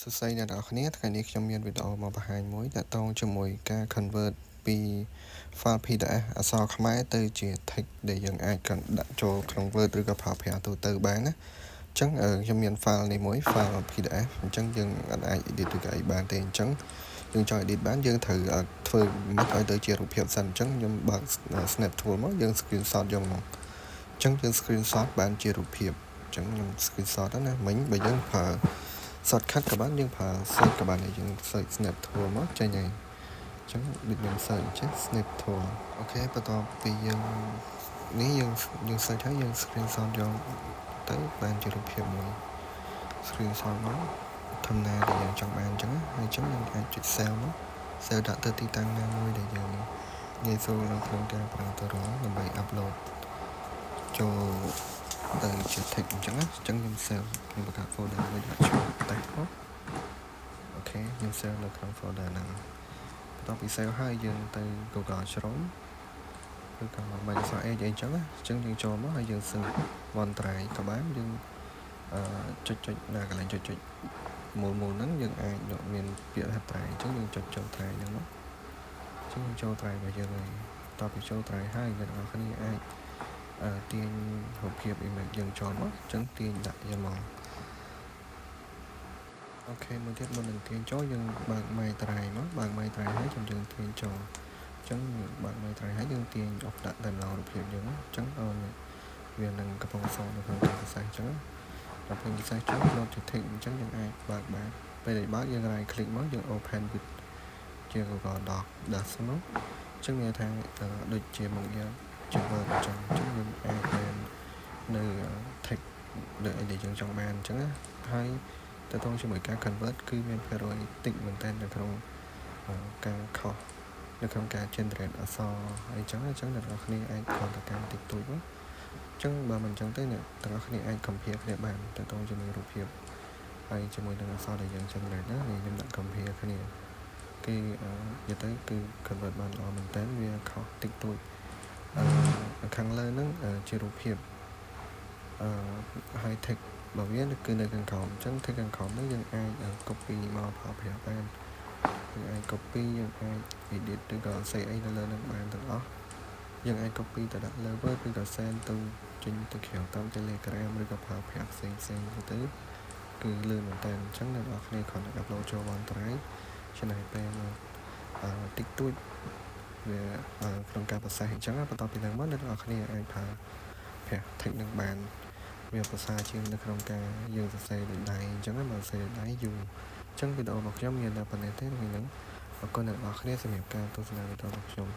សួស្តីអ្នកនរគ្នាថ្ងៃនេះខ្ញុំមានវីដេអូមកបង្ហាញមួយទាក់ទងជាមួយការ convert ពី file PDF អក្សរខ្មែរទៅជា text ដែលយើងអាចដាក់ចូលក្នុង Word ឬក៏ប្រើប្រាស់ទូទៅបានណាអញ្ចឹងខ្ញុំមាន file នេះមួយ file PDF អញ្ចឹងយើងអាច edit ឬក៏អីបានទេអញ្ចឹងយើងចង់ edit បានយើងត្រូវធ្វើមិនឲ្យទៅជារូបភាពសិនអញ្ចឹងខ្ញុំបើក Snap Tool មកយើង screenshot យកមកអញ្ចឹងយើង screenshot បានជារូបភាពអញ្ចឹងខ្ញុំ screenshot ណាមិញបើយើងប្រើ shortcut ក៏បានយើងប្រើ search ក៏បានយើង search Snap Tool មកចេញហើយអញ្ចឹងដូចខ្ញុំ search ចេះ Snap Tool អូខេបន្ទាប់ពីយើងនេះយើង search ហើយយើង screenshot យកទៅបានជារូបភាពមួយ screenshot មកធម្មតាដែលយើងចង់បានអញ្ចឹងហើយអញ្ចឹងយើងអាចចុច save មក save ដាក់ទៅទីតាំងណាមួយដែលយើងងាយស្រួលនៅក្នុងការប្រើទៅរកដើម្បី upload ចូលទៅជា text អញ្ចឹងខ្ញុំ save ខ្ញុំបង្កើត folder មួយដាក់ឈ្មោះ text មកអូខេខ្ញុំ save នៅក្នុង folder ហ្នឹងបន្ទាប់ពី save ហើយយើងទៅ Google Chrome ឬក៏ Microsoft Edge អីចឹងយើងចូលមកហើយយើង search OneDrive ក៏បានយើងចុចណាកន្លែងចុចមូលហ្នឹងយើងអាចមានពាក្យថា drive អញ្ចឹងយើងចុចចូល drive ហ្នឹងមកអញ្ចឹងចូល drive របស់យើងហើយបន្ទាប់ពីចូល drive ហើយអ្នកនរគ្នាអាចទាញរូបភាព image យើងចូលមកអញ្ចឹងទាញដាក់យកមកអូខេមួយទៀតមុននឹងទាញចូលយើងបើក My Drive មកបើក My Drive ហើយយើងទាញចូលអញ្ចឹងបើក My Drive ហើយយើងទាញអុកដាក់តែម្ដងរូបភាពយើងអញ្ចឹងវានឹងកំពុងសនៅក្នុងការពិសេសអញ្ចឹងដល់ពេលពិសេសចូល load ជា text អញ្ចឹងយើងអាចបើកបានពេលដែលបើកយើង right click មកយើង open with ជា Google Docs មកអញ្ចឹងមានថាដូចជាមកយើងជា Word អញ្ចឹងយើងអាចបាននៅ text ដូចអីដែលយើងចង់បានអញ្ចឹងហើយតើតើជាមួយការ convert គឺមានភាគរយតិចមែនតើនៅក្នុងការខុសនៅក្នុងការ generate អក្សរអីចឹងអ្នកនរគ្នាអាចគ្រាន់តែការតិចតួចមកអញ្ចឹងបើមិនអញ្ចឹងទេអ្នកនរគ្នាអាច compare គ្នាបានតើតើជាមួយរូបភាពហើយជាមួយនឹងអក្សរដែលយើង generate ណាខ្ញុំដាក់ compare គ្នាគេនិយាយទៅគឺ convert បានល្អមែនតើវាខុសតិចតួចខាងលើហ្នឹងជារូបភាពហើយ text បើវាគឺនៅខាងក្រោមអញ្ចឹង text ខាងក្រោមហ្នឹងយើងអាច copy មកប្រើប្រាស់បានយើងអាច copy យើងអាច edit ឬក៏ save អីនៅលើហ្នឹងបានទាំងអស់យើងអាច copy ទៅដាក់លើ Word ឬក៏ send ទៅចេញទៅក្រៅតាម Telegram ឬក៏ប្រើប្រាស់ផ្សេងទៅគឺលឿនមែនតើអញ្ចឹងអ្នកនរគ្នាគ្រាន់តែ upload ចូល OneDrive ចំណាយពេលតិចតួចវាក្នុងការប្រសេសអញ្ចឹងបន្ទាប់ពីហ្នឹងមកអ្នកនរគ្នាអាចប្រើប្រាស់ text នឹងបានវាប្រសើរជាងនៅក្នុងការយើងសរសេរដោយដៃអញ្ចឹងបើសរសេរដោយដៃយូរអញ្ចឹងវីដេអូរបស់ខ្ញុំមានតែប៉ុណ្ណេះទេថ្ងៃហ្នឹងអរគុណអ្នកនរគ្នាសម្រាប់ការទស្សនាវីដេអូរបស់ខ្ញុំ